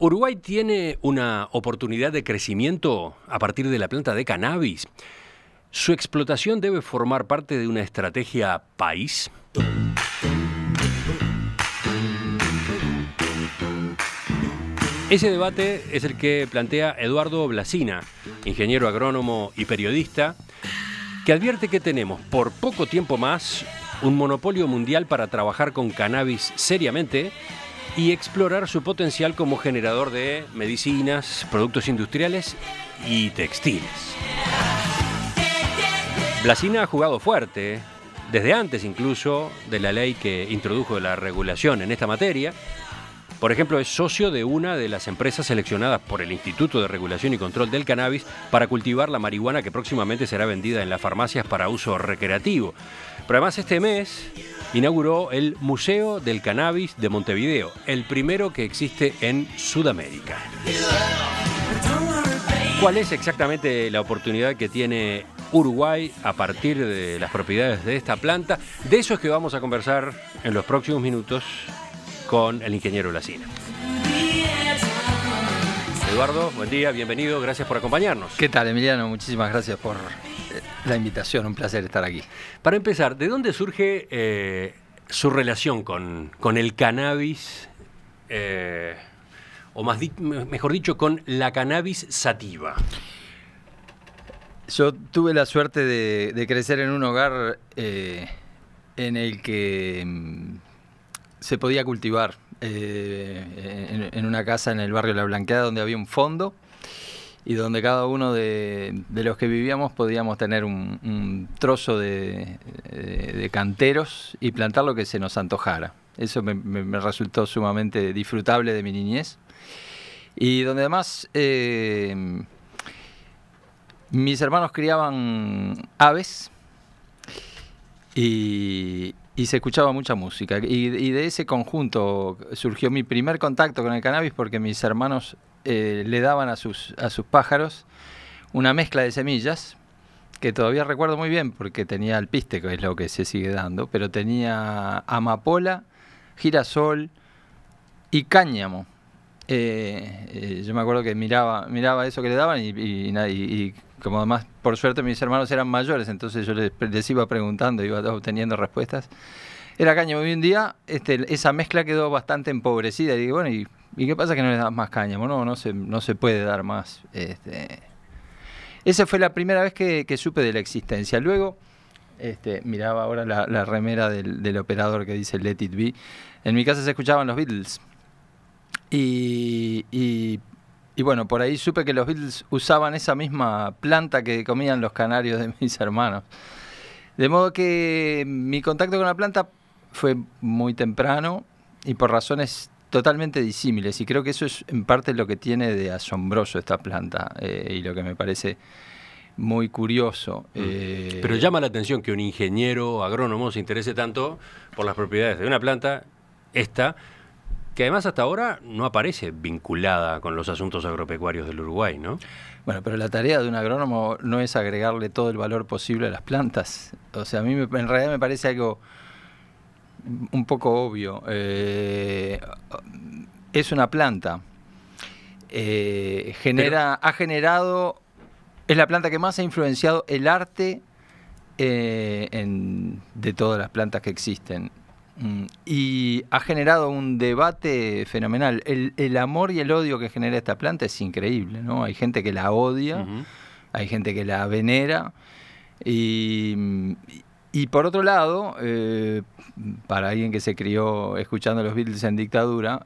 Uruguay tiene una oportunidad de crecimiento a partir de la planta de cannabis. ¿Su explotación debe formar parte de una estrategia país? Ese debate es el que plantea Eduardo Blasina, ingeniero agrónomo y periodista, que advierte que tenemos por poco tiempo más un monopolio mundial para trabajar con cannabis seriamente y explorar su potencial como generador de medicinas, productos industriales y textiles. Blasina ha jugado fuerte, desde antes incluso de la ley que introdujo la regulación en esta materia. Por ejemplo, es socio de una de las empresas seleccionadas por el Instituto de Regulación y Control del Cannabis para cultivar la marihuana que próximamente será vendida en las farmacias para uso recreativo. Pero además este mes inauguró el Museo del Cannabis de Montevideo, el primero que existe en Sudamérica. ¿Cuál es exactamente la oportunidad que tiene Uruguay a partir de las propiedades de esta planta? De eso es que vamos a conversar en los próximos minutos con el ingeniero Blasina. Eduardo, buen día, bienvenido, gracias por acompañarnos. ¿Qué tal, Emiliano? Muchísimas gracias por la invitación, un placer estar aquí. Para empezar, ¿de dónde surge su relación con el cannabis, mejor dicho, con la cannabis sativa? Yo tuve la suerte de crecer en un hogar en el que se podía cultivar, en una casa en el barrio La Blanqueada donde había un fondo y donde cada uno de los que vivíamos podíamos tener un trozo de canteros y plantar lo que se nos antojara. Eso me resultó sumamente disfrutable de mi niñez. Y donde además mis hermanos criaban aves y se escuchaba mucha música. Y de ese conjunto surgió mi primer contacto con el cannabis, porque mis hermanos le daban a sus pájaros una mezcla de semillas, que todavía recuerdo muy bien porque tenía alpiste, que es lo que se sigue dando, pero tenía amapola, girasol y cáñamo. Yo me acuerdo que miraba eso que le daban y como además por suerte mis hermanos eran mayores, entonces yo les iba preguntando, iba obteniendo respuestas. Era cáñamo, y un día esa mezcla quedó bastante empobrecida y digo, bueno, ¿y qué pasa que no le das más cáñamo? No se puede dar más. Esa fue la primera vez que supe de la existencia. Luego miraba ahora la remera del operador que dice Let It Be. En mi casa se escuchaban los Beatles. Y bueno, por ahí supe que los Beatles usaban esa misma planta que comían los canarios de mis hermanos. De modo que mi contacto con la planta fue muy temprano y por razones totalmente disímiles. Y creo que eso es en parte lo que tiene de asombroso esta planta y lo que me parece muy curioso. Pero llama la atención que un ingeniero agrónomo se interese tanto por las propiedades de una planta, que además hasta ahora no aparece vinculada con los asuntos agropecuarios del Uruguay, ¿no? Bueno, pero la tarea de un agrónomo no es agregarle todo el valor posible a las plantas. O sea, a mí en realidad me parece algo un poco obvio. Es una planta. Es la planta que más ha influenciado el arte de todas las plantas que existen. Y ha generado un debate fenomenal. El amor y el odio que genera esta planta es increíble, ¿no? Hay gente que la odia, hay gente que la venera. Y por otro lado, para alguien que se crió escuchando a los Beatles en dictadura,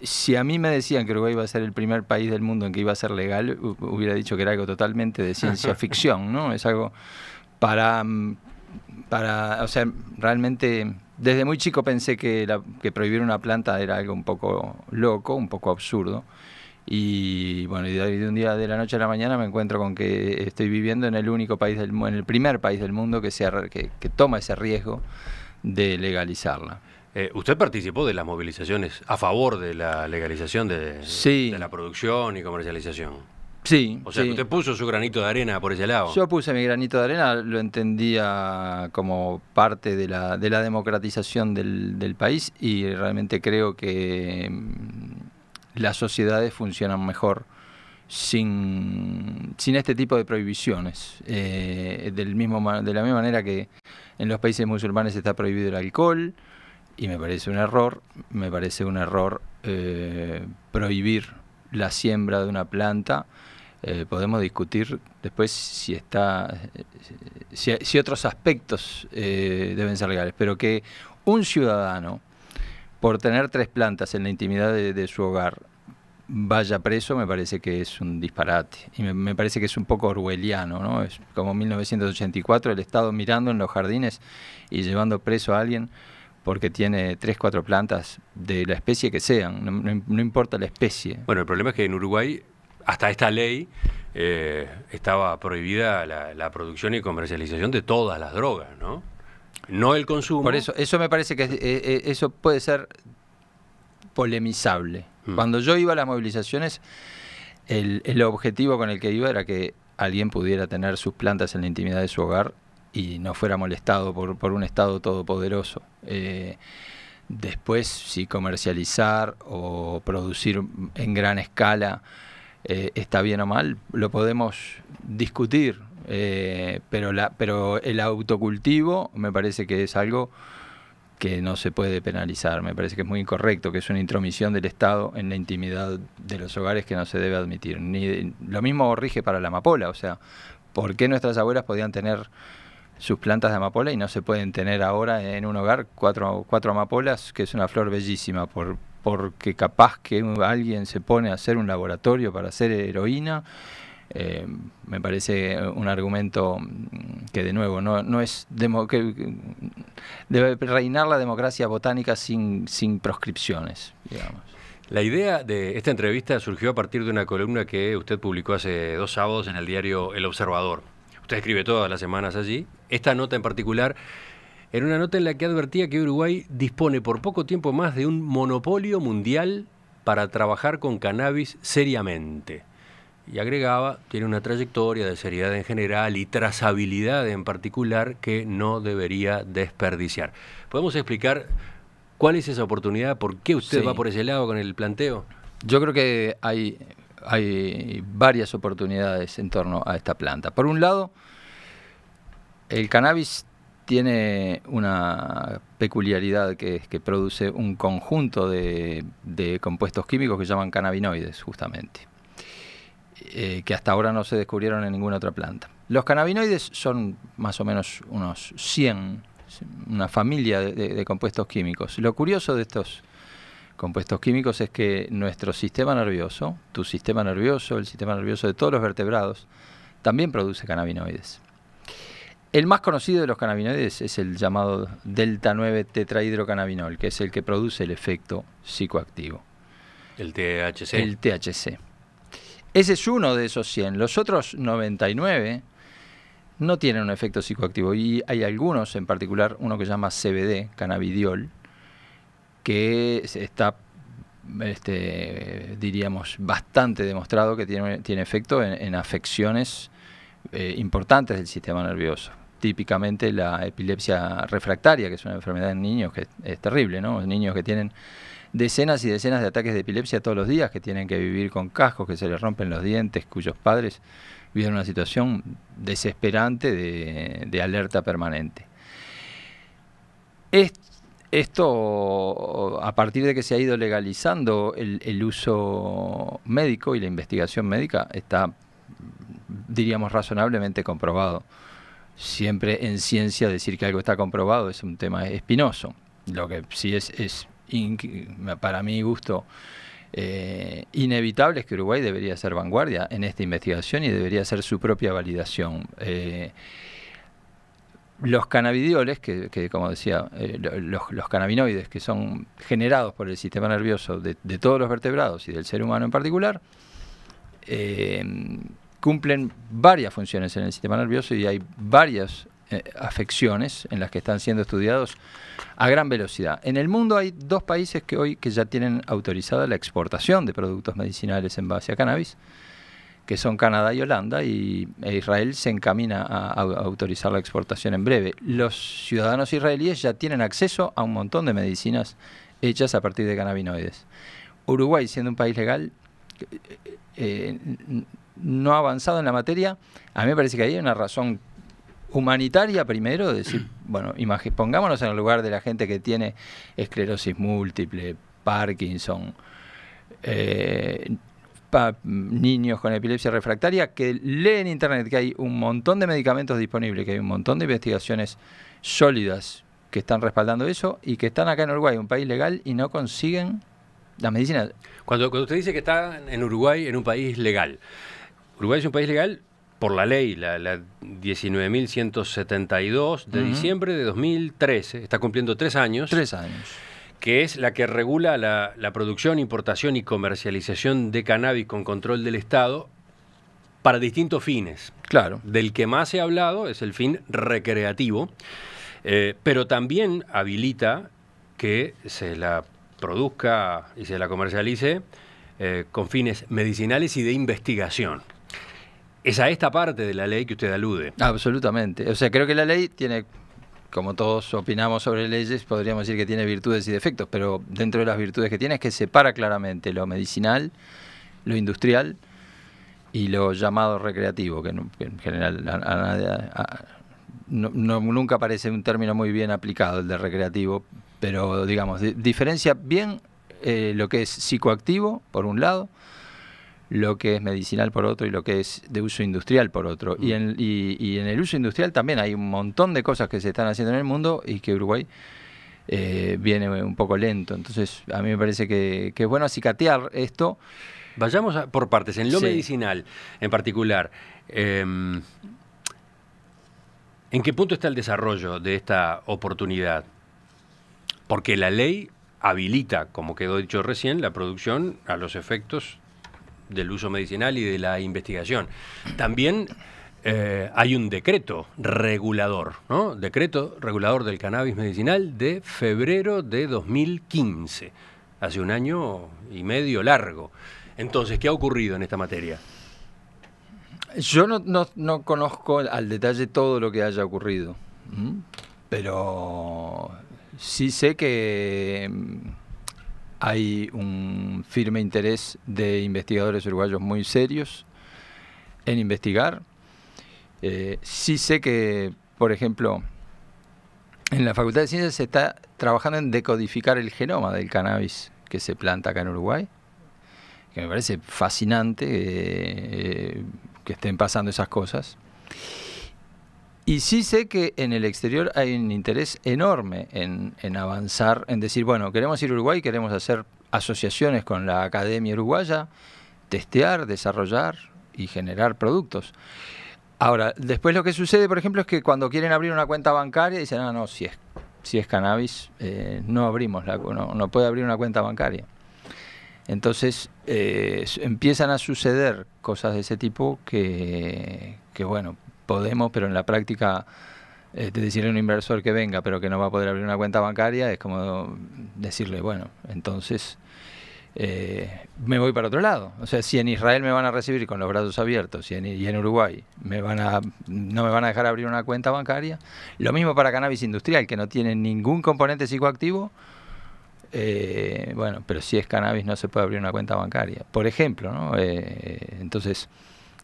si a mí me decían que Uruguay iba a ser el primer país del mundo en que iba a ser legal, hubiera dicho que era algo totalmente de ciencia ficción, ¿no? Es algo o sea, realmente desde muy chico pensé que prohibir una planta era algo un poco loco, un poco absurdo. Y bueno, y de un día de la noche a la mañana me encuentro con que estoy viviendo en el primer país del mundo que toma ese riesgo de legalizarla. ¿Usted participó de las movilizaciones a favor de la legalización de la producción y comercialización? Sí. O sea, sí. que usted puso su granito de arena por ese lado. Yo puse mi granito de arena, lo entendía como parte de la democratización del país, y realmente creo que las sociedades funcionan mejor sin este tipo de prohibiciones. De la misma manera que en los países musulmanes está prohibido el alcohol, y me parece un error prohibir la siembra de una planta. Podemos discutir después si otros aspectos deben ser legales, pero que un ciudadano, por tener 3 plantas en la intimidad de su hogar, vaya preso, me parece que es un disparate. Y me parece que es un poco orwelliano, ¿no? Es como 1984, el Estado mirando en los jardines y llevando preso a alguien porque tiene 3, 4 plantas de la especie que sean, no importa la especie. Bueno, el problema es que en Uruguay, hasta esta ley, estaba prohibida la producción y comercialización de todas las drogas, ¿no? No el consumo. Por eso me parece que eso puede ser polemizable. Cuando yo iba a las movilizaciones, el objetivo con el que iba era que alguien pudiera tener sus plantas en la intimidad de su hogar y no fuera molestado por un Estado todopoderoso. Después, si comercializar o producir en gran escala está bien o mal, lo podemos discutir, pero el autocultivo me parece que es algo que no se puede penalizar. Me parece que es muy incorrecto, que es una intromisión del Estado en la intimidad de los hogares que no se debe admitir. Lo mismo rige para la amapola. O sea, ¿por qué nuestras abuelas podían tener sus plantas de amapola y no se pueden tener ahora en un hogar cuatro amapolas, que es una flor bellísima, porque capaz que alguien se pone a hacer un laboratorio para hacer heroína? Me parece un argumento que, de nuevo, no es que debe reinar la democracia botánica sin proscripciones, digamos. La idea de esta entrevista surgió a partir de una columna que usted publicó hace 2 sábados en el diario El Observador. Usted escribe todas las semanas allí. Esta nota en particular era una nota en la que advertía que Uruguay dispone por poco tiempo más de un monopolio mundial para trabajar con cannabis seriamente. Y agregaba, tiene una trayectoria de seriedad en general y trazabilidad en particular que no debería desperdiciar. ¿Podemos explicar cuál es esa oportunidad? ¿Por qué usted va por ese lado con el planteo? Yo creo que hay varias oportunidades en torno a esta planta. Por un lado, el cannabis tiene una peculiaridad, que es que produce un conjunto de compuestos químicos que se llaman cannabinoides, justamente. Que hasta ahora no se descubrieron en ninguna otra planta. Los cannabinoides son más o menos unos 100, una familia de compuestos químicos. Lo curioso de estos compuestos químicos es que nuestro sistema nervioso, tu sistema nervioso, el sistema nervioso de todos los vertebrados, también produce cannabinoides. El más conocido de los cannabinoides es el llamado delta 9 tetrahidrocannabinol, que es el que produce el efecto psicoactivo. El THC. El THC. Ese es uno de esos 100. Los otros 99 no tienen un efecto psicoactivo, y hay algunos, en particular uno que se llama CBD, cannabidiol, que está, diríamos, bastante demostrado que tiene efecto en afecciones importantes del sistema nervioso. Típicamente la epilepsia refractaria, que es una enfermedad en niños que es terrible, ¿no? Niños que tienen decenas y decenas de ataques de epilepsia todos los días, que tienen que vivir con cascos, que se les rompen los dientes, cuyos padres viven una situación desesperante de alerta permanente. Esto, a partir de que se ha ido legalizando el uso médico y la investigación médica, está, diríamos, razonablemente comprobado. Siempre en ciencia decir que algo está comprobado es un tema espinoso. Lo que sí es para mi gusto, inevitable, es que Uruguay debería ser vanguardia en esta investigación y debería hacer su propia validación. Los cannabidioles, que como decía, los cannabinoides que son generados por el sistema nervioso de todos los vertebrados y del ser humano en particular, cumplen varias funciones en el sistema nervioso, y hay varias afecciones en las que están siendo estudiados a gran velocidad. En el mundo hay 2 países que ya tienen autorizada la exportación de productos medicinales en base a cannabis, que son Canadá y Holanda, e Israel se encamina a autorizar la exportación en breve. Los ciudadanos israelíes ya tienen acceso a un montón de medicinas hechas a partir de cannabinoides. Uruguay, siendo un país legal, no ha avanzado en la materia. A mí me parece que hay una razón humanitaria primero, de decir, bueno, pongámonos en el lugar de la gente que tiene esclerosis múltiple, Parkinson, niños con epilepsia refractaria, que leen en internet que hay un montón de medicamentos disponibles, que hay un montón de investigaciones sólidas que están respaldando eso, y que están acá en Uruguay, un país legal, y no consiguen la medicina. Cuando usted dice que está en Uruguay, en un país legal, Uruguay es un país legal por la ley, la 19.172 de diciembre de 2013, está cumpliendo 3 años. 3 años. Que es la que regula la producción, importación y comercialización de cannabis con control del Estado para distintos fines. Claro. Del que más se ha hablado es el fin recreativo, pero también habilita que se la produzca y se la comercialice con fines medicinales y de investigación. Es a esta parte de la ley que usted alude. Absolutamente. O sea, creo que la ley tiene, como todos opinamos sobre leyes, podríamos decir que tiene virtudes y defectos, pero dentro de las virtudes que tiene es que separa claramente lo medicinal, lo industrial y lo llamado recreativo, que en general nunca parece un término muy bien aplicado, el de recreativo, pero digamos, diferencia bien lo que es psicoactivo, por un lado, lo que es medicinal por otro y lo que es de uso industrial por otro. Y en el uso industrial también hay un montón de cosas que se están haciendo en el mundo y que Uruguay viene un poco lento. Entonces a mí me parece que es bueno acicatear esto. Vayamos por partes. En lo medicinal en particular, ¿en qué punto está el desarrollo de esta oportunidad? Porque la ley habilita, como quedó dicho recién, la producción a los efectos del uso medicinal y de la investigación. También hay un decreto regulador, ¿no? Decreto regulador del cannabis medicinal de febrero de 2015, hace 1 año y medio largo. Entonces, ¿qué ha ocurrido en esta materia? Yo no conozco al detalle todo lo que haya ocurrido, pero sí sé que hay un firme interés de investigadores uruguayos muy serios en investigar. Sí sé que, por ejemplo, en la Facultad de Ciencias se está trabajando en decodificar el genoma del cannabis que se planta acá en Uruguay, que me parece fascinante que estén pasando esas cosas. Y sí sé que en el exterior hay un interés enorme en avanzar, en decir, bueno, queremos ir a Uruguay, queremos hacer asociaciones con la Academia Uruguaya, testear, desarrollar y generar productos. Ahora, después lo que sucede, por ejemplo, es que cuando quieren abrir una cuenta bancaria, dicen, no, si es cannabis, no abrimos, no puede abrir una cuenta bancaria. Entonces, empiezan a suceder cosas de ese tipo que bueno, podemos, pero en la práctica, decirle a un inversor que venga, pero que no va a poder abrir una cuenta bancaria, es como decirle, bueno, entonces me voy para otro lado. O sea, si en Israel me van a recibir con los brazos abiertos y en Uruguay no me van a dejar abrir una cuenta bancaria, lo mismo para cannabis industrial, que no tiene ningún componente psicoactivo, bueno, pero si es cannabis no se puede abrir una cuenta bancaria, por ejemplo, ¿no? Entonces,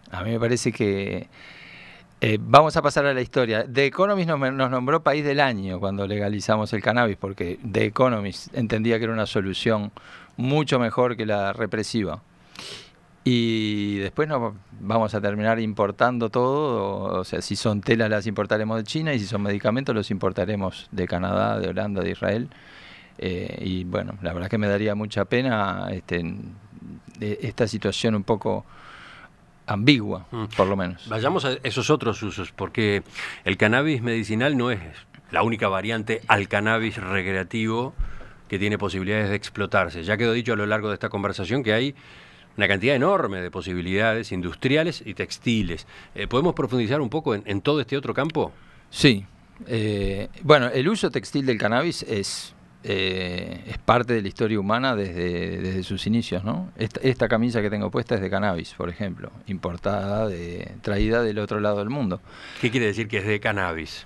a mí me parece que vamos a pasar a la historia. The Economist nos nombró país del año cuando legalizamos el cannabis, porque The Economist entendía que era una solución mucho mejor que la represiva. Y después nos vamos a terminar importando todo, o sea, si son telas las importaremos de China y si son medicamentos los importaremos de Canadá, de Holanda, de Israel. Y bueno, la verdad que me daría mucha pena esta situación un poco ambigua, por lo menos. Vayamos a esos otros usos, porque el cannabis medicinal no es la única variante al cannabis recreativo que tiene posibilidades de explotarse. Ya quedó dicho a lo largo de esta conversación que hay una cantidad enorme de posibilidades industriales y textiles. ¿Podemos profundizar un poco en todo este otro campo? Sí. Bueno, el uso textil del cannabis es es parte de la historia humana desde sus inicios, ¿no? Esta camisa que tengo puesta es de cannabis, por ejemplo, importada, traída del otro lado del mundo. ¿Qué quiere decir que es de cannabis?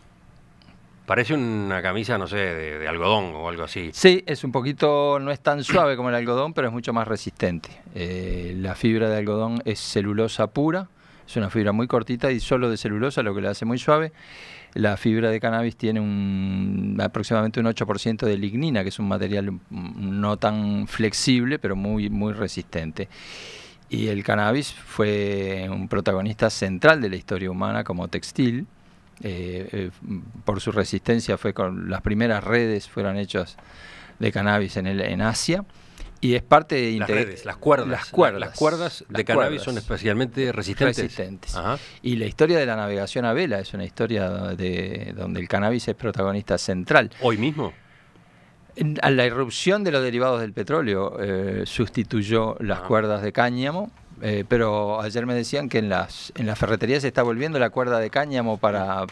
Parece una camisa, no sé, de algodón o algo así. Sí, es un poquito, no es tan suave como el algodón, pero es mucho más resistente. La fibra de algodón es celulosa pura, es una fibra muy cortita y solo de celulosa, lo que la hace muy suave. La fibra de cannabis tiene aproximadamente un 8% de lignina, que es un material no tan flexible, pero muy, muy resistente. Y el cannabis fue un protagonista central de la historia humana como textil. Por su resistencia las primeras redes fueron hechas de cannabis en Asia. Y es parte de las cuerdas. Las cuerdas de cannabis son especialmente resistentes. Ajá. Y la historia de la navegación a vela es una historia donde el cannabis es protagonista central. ¿Hoy mismo? A la irrupción de los derivados del petróleo sustituyó las cuerdas de cáñamo, pero ayer me decían que en las ferreterías se está volviendo la cuerda de cáñamo para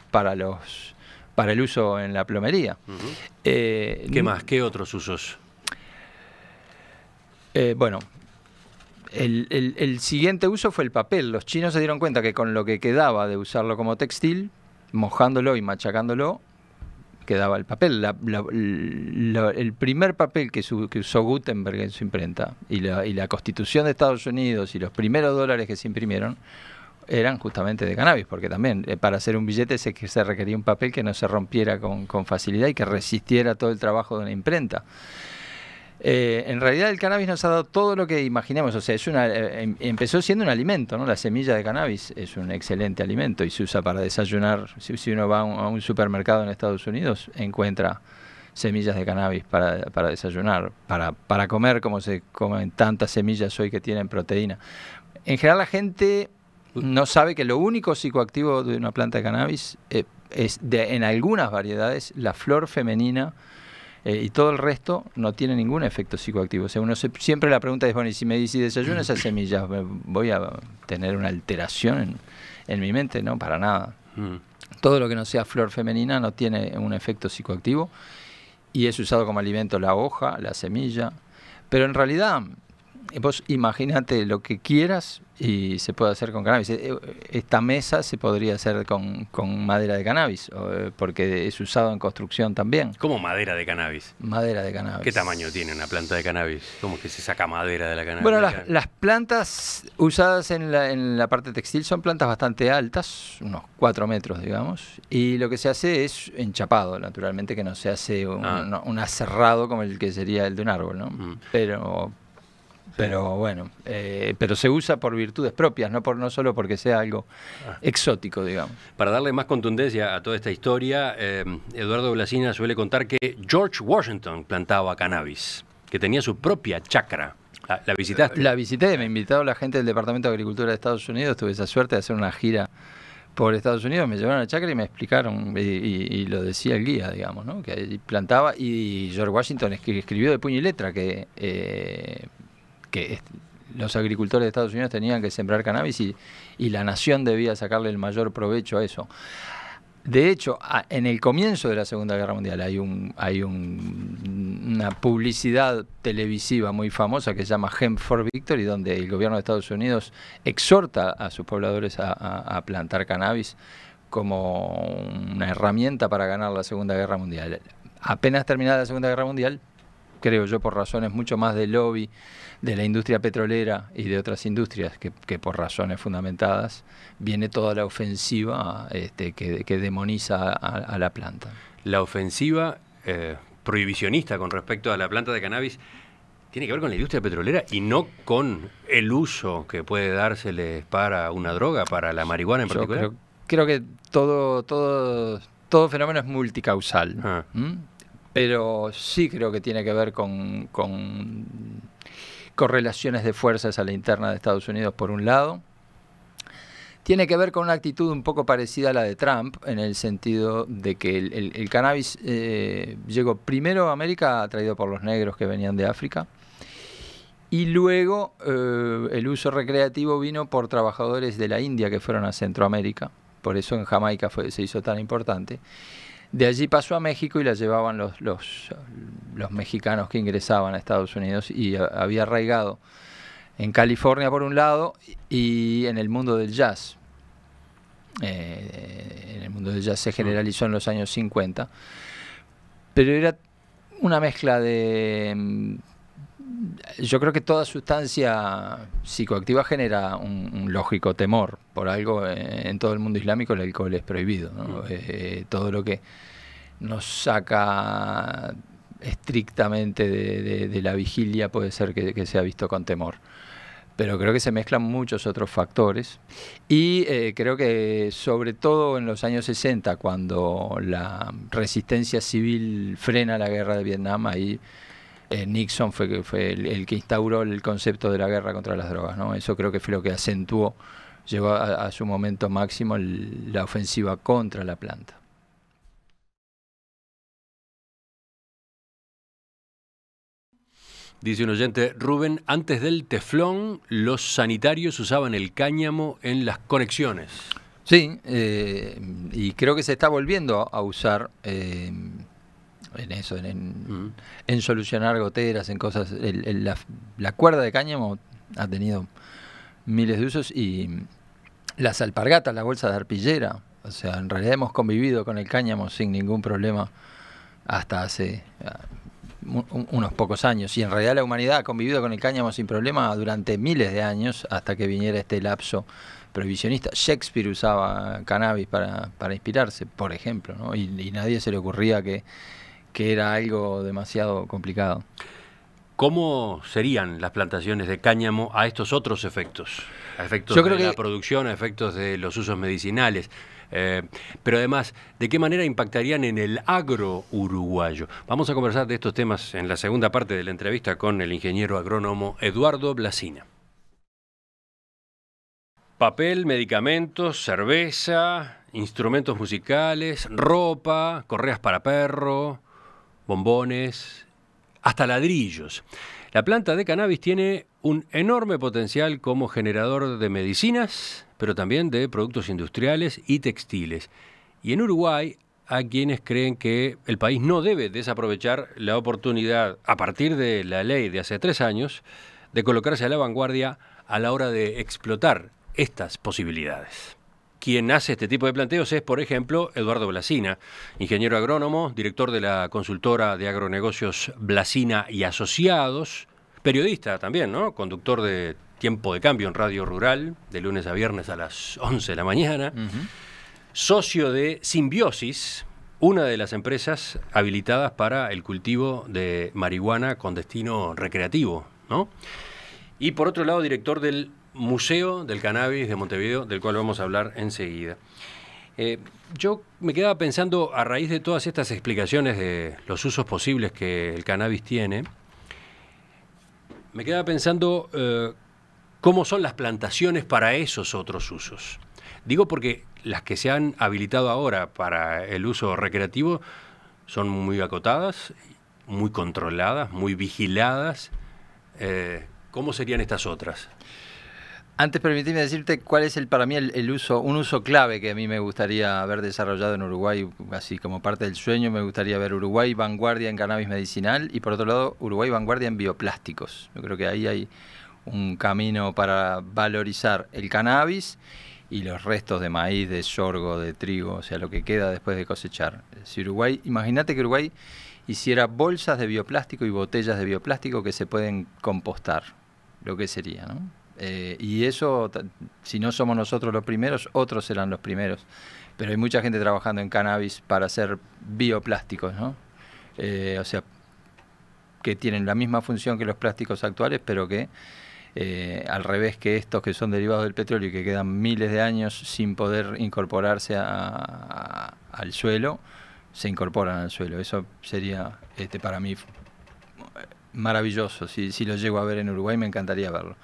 el uso en la plomería. ¿Qué más? ¿Qué otros usos? Bueno, el siguiente uso fue el papel. Los chinos se dieron cuenta que con lo que quedaba de usarlo como textil, mojándolo y machacándolo, quedaba el papel. El primer papel que usó Gutenberg en su imprenta y la Constitución de Estados Unidos y los primeros dólares que se imprimieron eran justamente de cannabis, porque también para hacer un billete se requería un papel que no se rompiera con facilidad y que resistiera todo el trabajo de una imprenta. En realidad el cannabis nos ha dado todo lo que imaginemos, o sea, empezó siendo un alimento, ¿no? La semilla de cannabis es un excelente alimento y se usa para desayunar. Si uno va a un supermercado en Estados Unidos, encuentra semillas de cannabis para desayunar, para comer, como se comen tantas semillas hoy que tienen proteína. En general la gente no sabe que lo único psicoactivo de una planta de cannabis es en algunas variedades la flor femenina. Y todo el resto no tiene ningún efecto psicoactivo. O sea, siempre la pregunta es, bueno, y si desayuno esas semillas, ¿voy a tener una alteración en mi mente? No, para nada. Todo lo que no sea flor femenina no tiene un efecto psicoactivo y es usado como alimento la hoja, la semilla. Pero en realidad, vos imagínate lo que quieras y se puede hacer con cannabis. Esta mesa se podría hacer con madera de cannabis, porque es usado en construcción también. ¿Cómo madera de cannabis? Madera de cannabis. ¿Qué tamaño tiene una planta de cannabis? ¿Cómo que se saca madera de la cannabis? Bueno, las plantas usadas en la parte textil son plantas bastante altas, unos 4 metros, digamos, y lo que se hace es enchapado, naturalmente, que no se hace un aserrado como el que sería el de un árbol, ¿no? Pero bueno, pero se usa por virtudes propias, no solo porque sea algo exótico, digamos. Para darle más contundencia a toda esta historia, Eduardo Blasina suele contar que George Washington plantaba cannabis, que tenía su propia chacra. ¿La visitaste? La visité, me invitó la gente del Departamento de Agricultura de Estados Unidos, tuve esa suerte de hacer una gira por Estados Unidos, me llevaron a la chacra y me explicaron, y lo decía el guía, digamos, ¿no? Que plantaba, y George Washington escribió de puño y letra que los agricultores de Estados Unidos tenían que sembrar cannabis y la nación debía sacarle el mayor provecho a eso. De hecho, en el comienzo de la Segunda Guerra Mundial hay una publicidad televisiva muy famosa que se llama Hemp for Victory, donde el gobierno de Estados Unidos exhorta a sus pobladores a plantar cannabis como una herramienta para ganar la Segunda Guerra Mundial. Apenas terminada la Segunda Guerra Mundial, creo yo, por razones mucho más de lobby de la industria petrolera y de otras industrias que por razones fundamentadas, viene toda la ofensiva que demoniza a la planta. La ofensiva prohibicionista con respecto a la planta de cannabis tiene que ver con la industria petrolera y no con el uso que puede dárseles para una droga, para la marihuana en particular. Creo que todo fenómeno es multicausal. Pero sí creo que tiene que ver con correlaciones de fuerzas a la interna de Estados Unidos, por un lado. Tiene que ver con una actitud un poco parecida a la de Trump, en el sentido de que el cannabis llegó primero a América atraído por los negros que venían de África, y luego el uso recreativo vino por trabajadores de la India que fueron a Centroamérica. Por eso en Jamaica se hizo tan importante. De allí pasó a México y la llevaban los mexicanos que ingresaban a Estados Unidos, y había arraigado en California por un lado y en el mundo del jazz. En el mundo del jazz se generalizó en los años 50, pero era una mezcla de... Yo creo que toda sustancia psicoactiva genera un lógico temor. Por algo en todo el mundo islámico el alcohol es prohibido, ¿no? Todo lo que nos saca estrictamente de la vigilia puede ser que sea visto con temor. Pero creo que se mezclan muchos otros factores, y creo que sobre todo en los años 60, cuando la resistencia civil frena la guerra de Vietnam, ahí Nixon fue el que instauró el concepto de la guerra contra las drogas, ¿no? Eso creo que fue lo que acentuó, llegó a su momento máximo la ofensiva contra la planta. Dice un oyente, Rubén, antes del teflón, los sanitarios usaban el cáñamo en las conexiones. Sí, y creo que se está volviendo a usar en eso, en solucionar goteras, en cosas. La cuerda de cáñamo ha tenido miles de usos, y las alpargatas, las bolsas de arpillera. O sea, en realidad hemos convivido con el cáñamo sin ningún problema hasta hace unos pocos años, y en realidad la humanidad ha convivido con el cáñamo sin problema durante miles de años, hasta que viniera este lapso prohibicionista. Shakespeare usaba cannabis para inspirarse, por ejemplo, ¿no? Y nadie se le ocurría que era algo demasiado complicado. ¿Cómo serían las plantaciones de cáñamo a estos otros efectos? A efectos de la producción, a efectos de los usos medicinales. Pero además, ¿de qué manera impactarían en el agro uruguayo? Vamos a conversar de estos temas en la segunda parte de la entrevista con el ingeniero agrónomo Eduardo Blasina. Papel, medicamentos, cerveza, instrumentos musicales, ropa, correas para perro, bombones, hasta ladrillos. La planta de cannabis tiene un enorme potencial como generador de medicinas, pero también de productos industriales y textiles. Y en Uruguay hay quienes creen que el país no debe desaprovechar la oportunidad, a partir de la ley de hace 3 años, de colocarse a la vanguardia a la hora de explotar estas posibilidades. Quien hace este tipo de planteos es, por ejemplo, Eduardo Blasina, ingeniero agrónomo, director de la consultora de agronegocios Blasina y Asociados, periodista también, ¿no? Conductor de Tiempo de Cambio en Radio Rural, de lunes a viernes a las 11 de la mañana, socio de Simbiosis, una de las empresas habilitadas para el cultivo de marihuana con destino recreativo, ¿no? Y por otro lado, director del Museo del Cannabis de Montevideo, del cual vamos a hablar enseguida. Yo me quedaba pensando, a raíz de todas estas explicaciones de los usos posibles que el cannabis tiene, me quedaba pensando cómo son las plantaciones para esos otros usos. Digo porque las que se han habilitado ahora para el uso recreativo son muy acotadas, muy controladas, muy vigiladas. ¿Cómo serían estas otras? Antes, permitime decirte cuál es para mí un uso clave que a mí me gustaría haber desarrollado en Uruguay, así como parte del sueño. Me gustaría ver Uruguay vanguardia en cannabis medicinal, y por otro lado Uruguay vanguardia en bioplásticos. Yo creo que ahí hay un camino para valorizar el cannabis y los restos de maíz, de sorgo, de trigo, o sea, lo que queda después de cosechar. Si Uruguay, imagínate que Uruguay hiciera bolsas de bioplástico y botellas de bioplástico que se pueden compostar, lo que sería, ¿no? Y eso, si no somos nosotros los primeros, otros serán los primeros. Pero hay mucha gente trabajando en cannabis para hacer bioplásticos, ¿no? O sea, que tienen la misma función que los plásticos actuales, pero que al revés que estos que son derivados del petróleo y que quedan miles de años sin poder incorporarse al suelo, se incorporan al suelo. Eso sería para mí maravilloso. Si lo llego a ver en Uruguay, me encantaría verlo.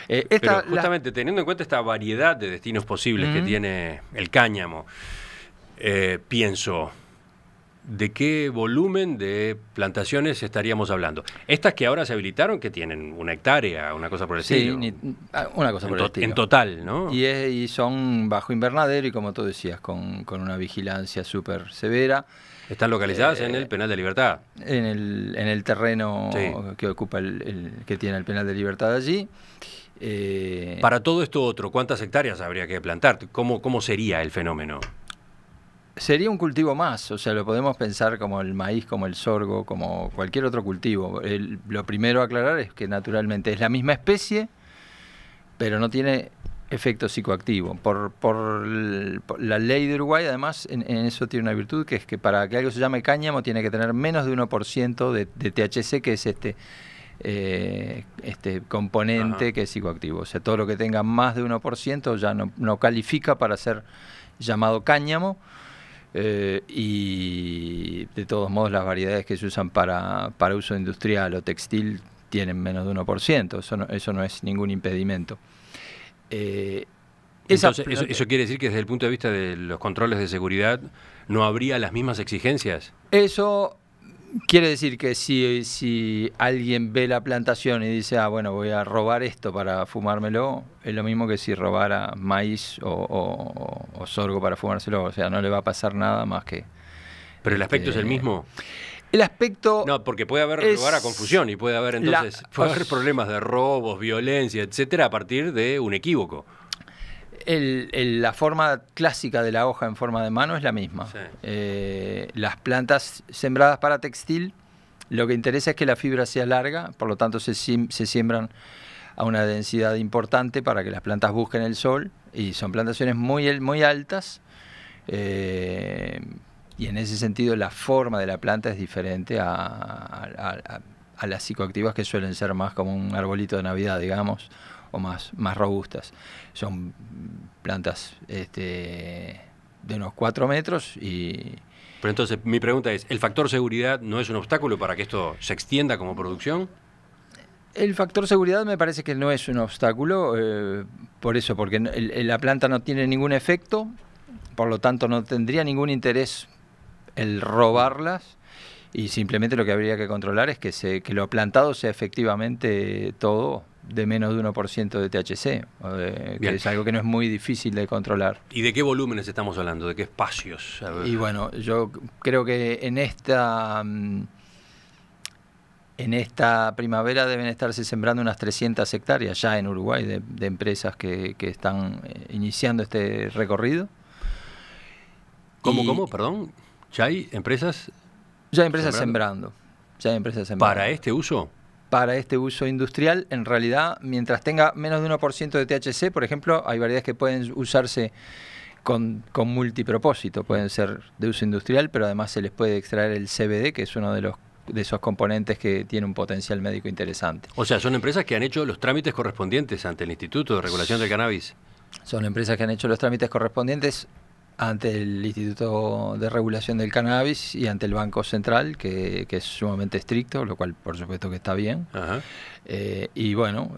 Pero justamente teniendo en cuenta esta variedad de destinos posibles que tiene el cáñamo, pienso, ¿de qué volumen de plantaciones estaríamos hablando? Estas que ahora se habilitaron, que tienen 1 hectárea, una cosa por el estilo. Una cosa por el estilo. En total, ¿no? Y son bajo invernadero y, como tú decías, con una vigilancia súper severa. Están localizadas en el Penal de Libertad. En el terreno que ocupa que tiene el Penal de Libertad allí. Para todo esto otro, ¿cuántas hectáreas habría que plantar? ¿Cómo sería el fenómeno? Sería un cultivo más, o sea, lo podemos pensar como el maíz, como el sorgo, como cualquier otro cultivo. Lo primero a aclarar es que naturalmente es la misma especie, pero no tiene efecto psicoactivo. Por la ley de Uruguay, además, en eso tiene una virtud, que es que para que algo se llame cáñamo tiene que tener menos de 1% de THC, que es este componente que es psicoactivo. O sea, todo lo que tenga más de 1% ya no califica para ser llamado cáñamo. Y de todos modos las variedades que se usan para uso industrial o textil tienen menos de 1%, eso no es ningún impedimento. Entonces, ¿eso quiere decir que desde el punto de vista de los controles de seguridad no habría las mismas exigencias? Eso quiere decir que si alguien ve la plantación y dice, bueno, voy a robar esto para fumármelo, es lo mismo que si robara maíz o sorgo para fumárselo. O sea, no le va a pasar nada más que... ¿Pero el aspecto es el mismo? El aspecto... No, porque puede haber lugar a confusión y puede haber entonces haber problemas de robos, violencia, etcétera, a partir de un equívoco. La forma clásica de la hoja en forma de mano es la misma. Sí. Las plantas sembradas para textil, lo que interesa es que la fibra sea larga, por lo tanto se siembran a una densidad importante para que las plantas busquen el sol, y son plantaciones muy altas, y en ese sentido la forma de la planta es diferente a las psicoactivas, que suelen ser más como un arbolito de Navidad, digamos, o más robustas. Son plantas de unos 4 metros y... Pero entonces mi pregunta es, ¿el factor seguridad no es un obstáculo para que esto se extienda como producción? El factor seguridad me parece que no es un obstáculo, porque la planta no tiene ningún efecto, por lo tanto no tendría ningún interés el robarlas, y simplemente lo que habría que controlar es que lo plantado sea efectivamente todo de menos de 1% de THC, que es algo que no es muy difícil de controlar. ¿Y de qué volúmenes estamos hablando? ¿De qué espacios? Y bueno, yo creo que en esta primavera deben estarse sembrando unas 300 hectáreas ya en Uruguay de empresas que están iniciando este recorrido. ¿Cómo? Perdón. ¿Ya hay empresas? Ya hay empresas sembrando. ¿Para este uso? Para este uso industrial, en realidad, mientras tenga menos de 1% de THC, por ejemplo, hay variedades que pueden usarse con multipropósito. Pueden ser de uso industrial, pero además se les puede extraer el CBD, que es uno de esos componentes que tiene un potencial médico interesante. O sea, son empresas que han hecho los trámites correspondientes ante el Instituto de Regulación del Cannabis. Son empresas que han hecho los trámites correspondientes ante el Instituto de Regulación del Cannabis y ante el Banco Central, que es sumamente estricto, lo cual por supuesto que está bien. Ajá. Y bueno,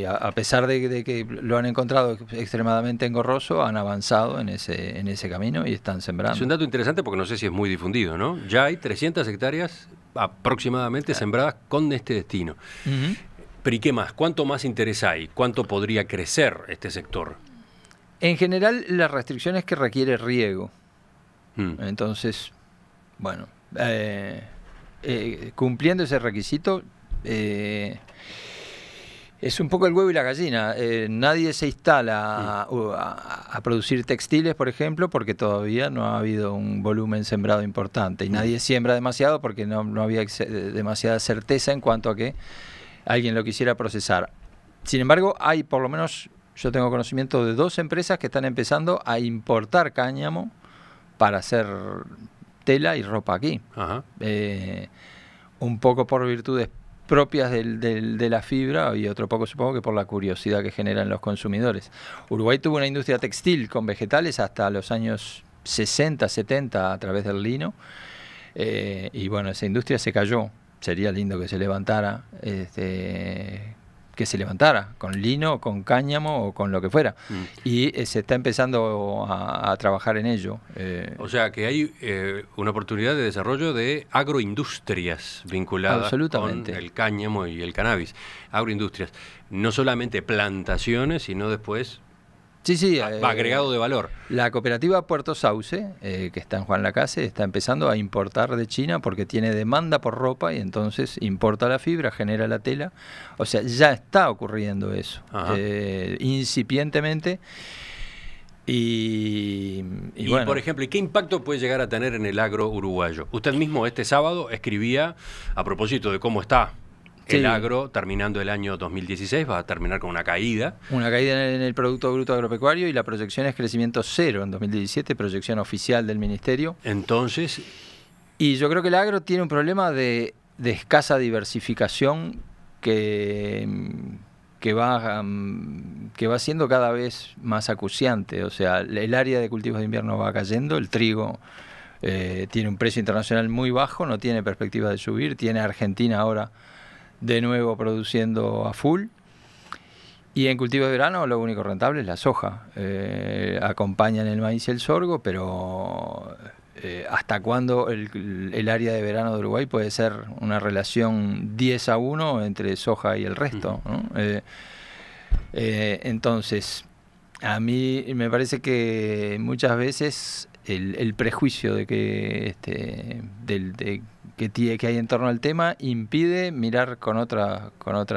a pesar de que lo han encontrado extremadamente engorroso, han avanzado en ese camino y están sembrando. Es un dato interesante porque no sé si es muy difundido, ¿no? Ya hay 300 hectáreas aproximadamente sembradas con este destino. Uh-huh. Pero ¿y qué más? ¿Cuánto más interés hay? ¿Cuánto podría crecer este sector? En general, la restricción es que requiere riego. Entonces, bueno, cumpliendo ese requisito, es un poco el huevo y la gallina. Nadie se instala a producir textiles, por ejemplo, porque todavía no ha habido un volumen sembrado importante. Y nadie siembra demasiado porque no había demasiada certeza en cuanto a que alguien lo quisiera procesar. Sin embargo, hay por lo menos... Yo tengo conocimiento de 2 empresas que están empezando a importar cáñamo para hacer tela y ropa aquí. Ajá. Un poco por virtudes propias de la fibra y otro poco supongo que por la curiosidad que generan los consumidores. Uruguay tuvo una industria textil con vegetales hasta los años 60, 70 a través del lino, y bueno, esa industria se cayó. Sería lindo que se levantara que se levantara, con lino, con cáñamo o con lo que fuera. Y se está empezando a trabajar en ello. O sea que hay una oportunidad de desarrollo de agroindustrias vinculadas con el cáñamo y el cannabis. Agroindustrias, no solamente plantaciones, sino después... Sí, agregado de valor. La cooperativa Puerto Sauce, que está en Juan Lacase, está empezando a importar de China porque tiene demanda por ropa y entonces importa la fibra, genera la tela. O sea, ya está ocurriendo eso, incipientemente. Y bueno, por ejemplo, ¿y qué impacto puede llegar a tener en el agro uruguayo? Usted mismo este sábado escribía, a propósito de cómo está el agro, terminando el año 2016, va a terminar con una caída. Una caída en el Producto Bruto Agropecuario y la proyección es crecimiento cero en 2017, proyección oficial del Ministerio. Entonces... Y yo creo que el agro tiene un problema de escasa diversificación que va siendo cada vez más acuciante. O sea, el área de cultivos de invierno va cayendo, el trigo tiene un precio internacional muy bajo, no tiene perspectiva de subir, tiene Argentina ahora de nuevo produciendo a full, y en cultivo de verano lo único rentable es la soja. Acompañan el maíz y el sorgo, pero ¿hasta cuándo el área de verano de Uruguay puede ser una relación 10-1 entre soja y el resto, ¿no? Entonces, a mí me parece que muchas veces el prejuicio de que que hay en torno al tema impide mirar con otra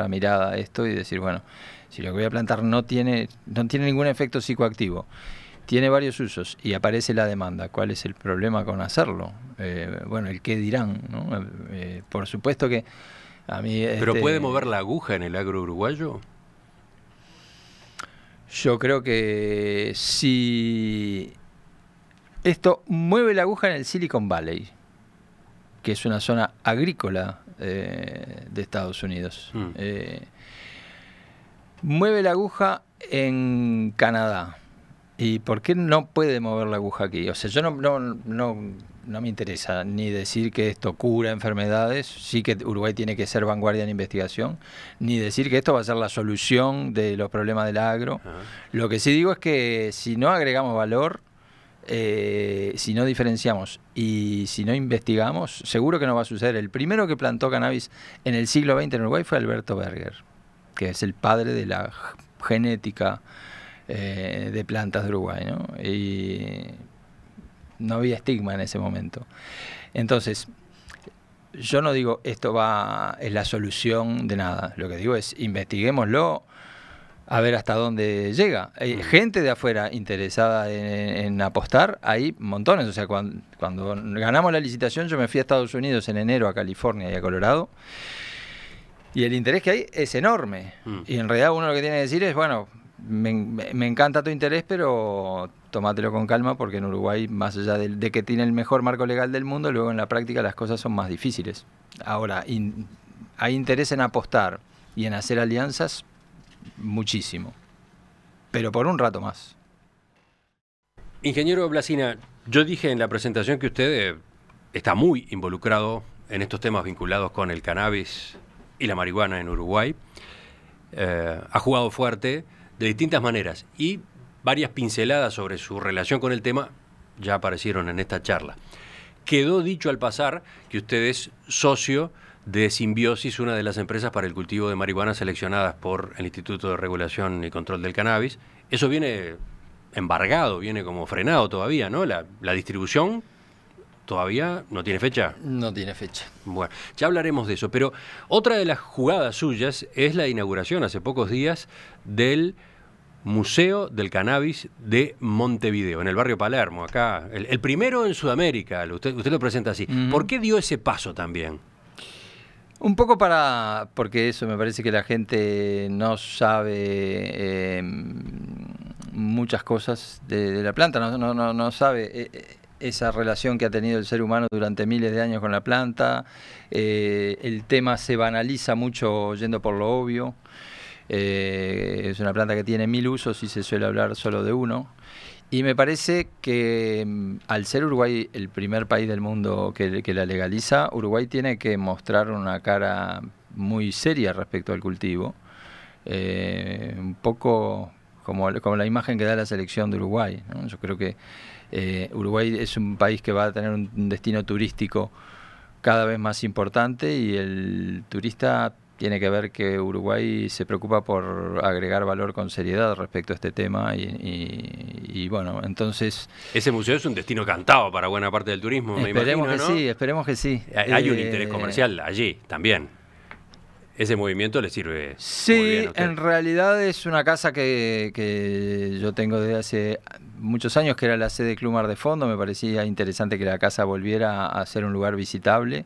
mirada esto y decir, bueno, si lo que voy a plantar no tiene ningún efecto psicoactivo, tiene varios usos y aparece la demanda, ¿cuál es el problema con hacerlo? Bueno, el qué dirán, ¿no? Por supuesto que a mí... ¿Pero puede mover la aguja en el agro uruguayo? Yo creo que si esto mueve la aguja en el Silicon Valley, que es una zona agrícola de Estados Unidos. Mueve la aguja en Canadá. ¿Y por qué no puede mover la aguja aquí? O sea, yo no me interesa ni decir que esto cura enfermedades, sí que Uruguay tiene que ser vanguardia en investigación, ni decir que esto va a ser la solución de los problemas del agro. Lo que sí digo es que si no agregamos valor, si no diferenciamos y si no investigamos, seguro que no va a suceder. El primero que plantó cannabis en el siglo XX en Uruguay fue Alberto Berger, que es el padre de la genética de plantas de Uruguay, ¿no? Y no había estigma en ese momento. Entonces, yo no digo esto es la solución de nada. Lo que digo es investiguémoslo, a ver hasta dónde llega. Hay gente de afuera interesada en apostar, hay montones. O sea, cuando ganamos la licitación, yo me fui a Estados Unidos en enero, a California y a Colorado, y el interés que hay es enorme. Y en realidad uno lo que tiene que decir es, bueno, me encanta tu interés, pero tómatelo con calma, porque en Uruguay, más allá de que tiene el mejor marco legal del mundo, luego en la práctica las cosas son más difíciles. Ahora, hay interés en apostar y en hacer alianzas, muchísimo, pero por un rato más. Ingeniero Blasina, yo dije en la presentación que usted está muy involucrado en estos temas vinculados con el cannabis y la marihuana en Uruguay. Ha jugado fuerte de distintas maneras y varias pinceladas sobre su relación con el tema ya aparecieron en esta charla. Quedó dicho al pasar que usted es socio de Simbiosis, una de las empresas para el cultivo de marihuana seleccionadas por el Instituto de Regulación y Control del Cannabis. Eso viene embargado, viene como frenado todavía, ¿no? La distribución todavía no tiene fecha. No tiene fecha. Bueno, ya hablaremos de eso, pero otra de las jugadas suyas es la inauguración hace pocos días del Museo del Cannabis de Montevideo, en el barrio Palermo, acá, el primero en Sudamérica, usted lo presenta así. ¿Por qué dio ese paso también? Un poco porque eso, me parece que la gente no sabe muchas cosas de la planta, no sabe esa relación que ha tenido el ser humano durante miles de años con la planta. El tema se banaliza mucho yendo por lo obvio. Es una planta que tiene 1000 usos y se suele hablar solo de uno. Y me parece que al ser Uruguay el primer país del mundo que la legaliza, Uruguay tiene que mostrar una cara muy seria respecto al cultivo. un poco como la imagen que da la selección de Uruguay, ¿no? Yo creo que Uruguay es un país que va a tener un destino turístico cada vez más importante, y el turista tiene que ver que Uruguay se preocupa por agregar valor con seriedad respecto a este tema, y bueno, entonces... Ese museo es un destino cantado para buena parte del turismo, me imagino, ¿no? Sí, esperemos que sí. Hay un interés comercial allí también. Ese movimiento le sirve. Sí, muy bien a usted. en realidad es una casa que yo tengo desde hace muchos años, que era la sede Club Mar de Fondo. Me parecía interesante que la casa volviera a ser un lugar visitable.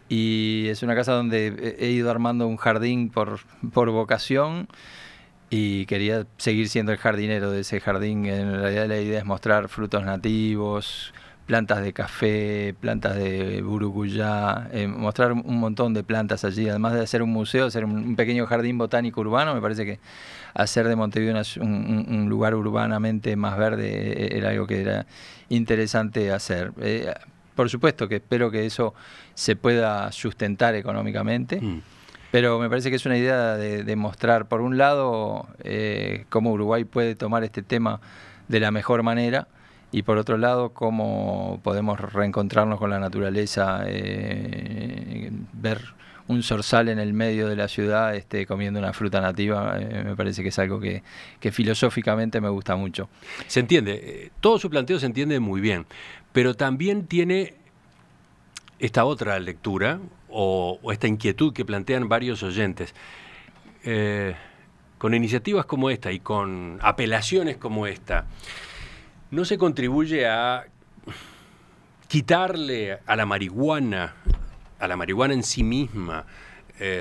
Y es una casa donde he ido armando un jardín por vocación, y quería seguir siendo el jardinero de ese jardín. En realidad la idea es mostrar frutos nativos, plantas de café, plantas de buruguyá, mostrar un montón de plantas allí. Además de hacer un museo, hacer un pequeño jardín botánico urbano. Me parece que hacer de Montevideo un lugar urbanamente más verde era algo que era interesante hacer. Por supuesto que espero que eso se pueda sustentar económicamente, pero me parece que es una idea de mostrar, por un lado, cómo Uruguay puede tomar este tema de la mejor manera, y por otro lado, cómo podemos reencontrarnos con la naturaleza, ver un zorzal en el medio de la ciudad comiendo una fruta nativa. Me parece que es algo que filosóficamente me gusta mucho. Se entiende, todo su planteo se entiende muy bien, pero también tiene esta otra lectura o esta inquietud que plantean varios oyentes. Con iniciativas como esta y con apelaciones como esta, ¿no se contribuye a quitarle a la marihuana en sí misma,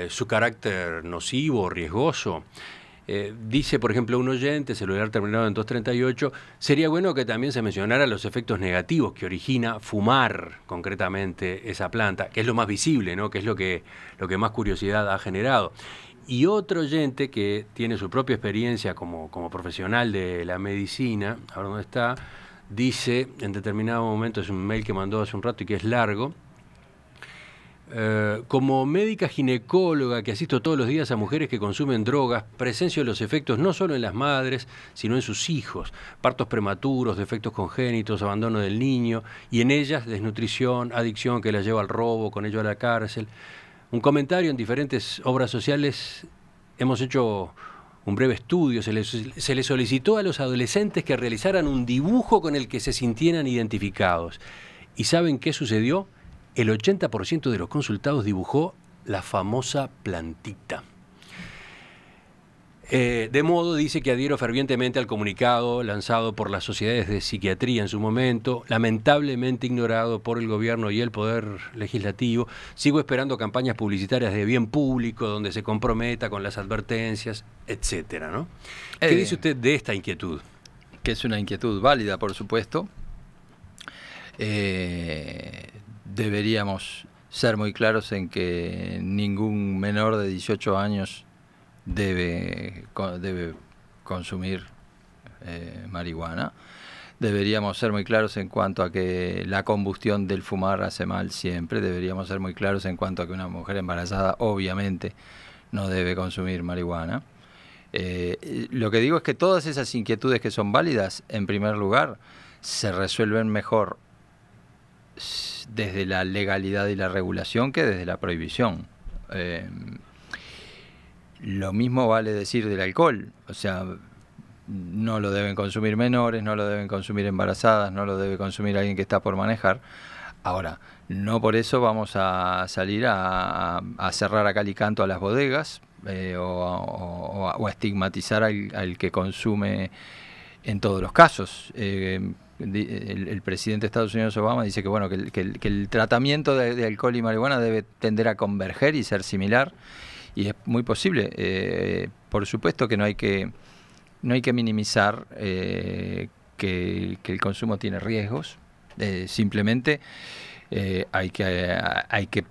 su carácter nocivo, riesgoso? Dice, por ejemplo, un oyente, celular terminado en 238, sería bueno que también se mencionara los efectos negativos que origina fumar concretamente esa planta, que es lo más visible, ¿no? Que es lo que más curiosidad ha generado. Y otro oyente que tiene su propia experiencia como profesional de la medicina, ahora dónde está, dice en determinado momento, es un mail que mandó hace un rato y que es largo: como médica ginecóloga que asisto todos los días a mujeres que consumen drogas, presencio los efectos no solo en las madres, sino en sus hijos: partos prematuros, defectos congénitos, abandono del niño, y en ellas desnutrición, adicción que las lleva al robo, con ello a la cárcel. Un comentario: en diferentes obras sociales hemos hecho un breve estudio, se les solicitó a los adolescentes que realizaran un dibujo con el que se sintieran identificados. ¿Y saben qué sucedió? El 80% de los consultados dibujó la famosa plantita. De modo, dice, que adhiero fervientemente al comunicado lanzado por las sociedades de psiquiatría en su momento, lamentablemente ignorado por el gobierno y el poder legislativo. Sigo esperando campañas publicitarias de bien público donde se comprometa con las advertencias, etcétera, ¿no? ¿Qué dice usted de esta inquietud? Que es una inquietud válida, por supuesto. Deberíamos ser muy claros en que ningún menor de 18 años debe consumir marihuana. Deberíamos ser muy claros en cuanto a que la combustión del fumar hace mal siempre. Deberíamos ser muy claros en cuanto a que una mujer embarazada obviamente no debe consumir marihuana. Lo que digo es que todas esas inquietudes que son válidas, en primer lugar, se resuelven mejor desde la legalidad y la regulación que desde la prohibición. Lo mismo vale decir del alcohol. O sea, no lo deben consumir menores, no lo deben consumir embarazadas, no lo debe consumir alguien que está por manejar. Ahora, no por eso vamos a salir a cerrar a cal y canto a las bodegas, o a estigmatizar al que consume en todos los casos. El presidente de Estados Unidos, Obama, dice que bueno, que el tratamiento de alcohol y marihuana debe tender a converger y ser similar, y es muy posible. Por supuesto que no hay que minimizar que el consumo tiene riesgos. Simplemente hay que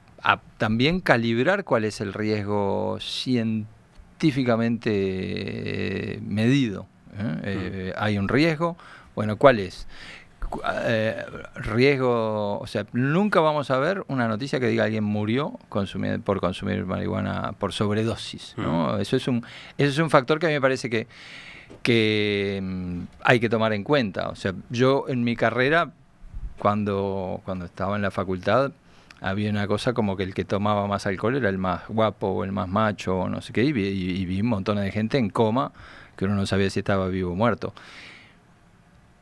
también calibrar cuál es el riesgo científicamente medido. Hay un riesgo. Bueno, ¿cuál es? riesgo, o sea, nunca vamos a ver una noticia que diga alguien murió por consumir marihuana por sobredosis, ¿no? Eso es un factor que a mí me parece que hay que tomar en cuenta. O sea, yo en mi carrera, cuando estaba en la facultad, había una cosa como que el que tomaba más alcohol era el más guapo o el más macho o no sé qué, y vi un montón de gente en coma que uno no sabía si estaba vivo o muerto.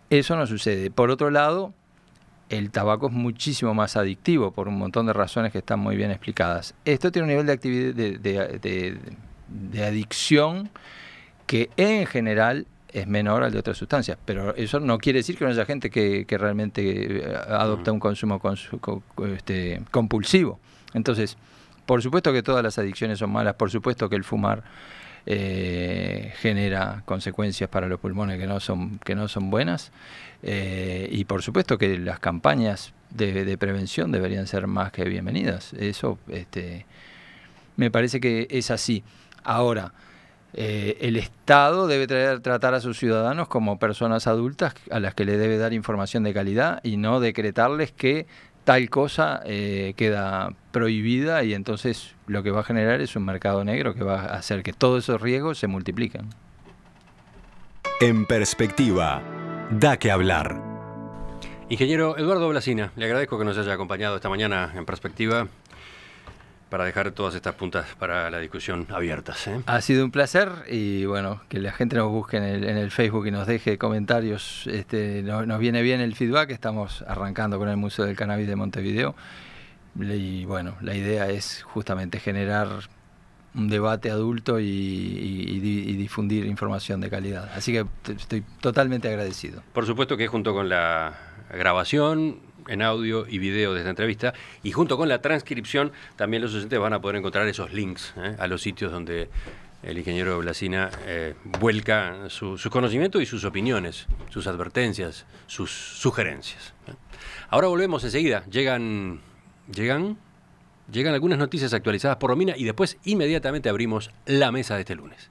Eso no sucede. Por otro lado, el tabaco es muchísimo más adictivo por un montón de razones que están muy bien explicadas. Esto tiene un nivel de actividad de adicción que en general es menor al de otras sustancias, pero eso no quiere decir que no haya gente que realmente adopta un consumo compulsivo. Entonces, por supuesto que todas las adicciones son malas, por supuesto que el fumar genera consecuencias para los pulmones que no son buenas, y por supuesto que las campañas de prevención deberían ser más que bienvenidas. Eso me parece que es así. Ahora, el Estado debe tratar a sus ciudadanos como personas adultas a las que le debe dar información de calidad y no decretarles que tal cosa queda prohibida, y entonces lo que va a generar es un mercado negro que va a hacer que todos esos riesgos se multipliquen. En Perspectiva, da que hablar. Ingeniero Eduardo Blasina, le agradezco que nos haya acompañado esta mañana en Perspectiva para dejar todas estas puntas para la discusión abiertas, ¿eh? Ha sido un placer, y bueno, que la gente nos busque en el Facebook y nos deje comentarios. Nos viene bien el feedback. Estamos arrancando con el Museo del Cannabis de Montevideo, y bueno, la idea es justamente generar un debate adulto y difundir información de calidad. Así que estoy totalmente agradecido. Por supuesto que junto con la grabación en audio y video de esta entrevista, y junto con la transcripción, también los oyentes van a poder encontrar esos links a los sitios donde el ingeniero Blasina vuelca sus conocimientos y sus opiniones, sus advertencias, sus sugerencias. Ahora volvemos enseguida. Llegan algunas noticias actualizadas por Romina, y después inmediatamente abrimos la mesa de este lunes.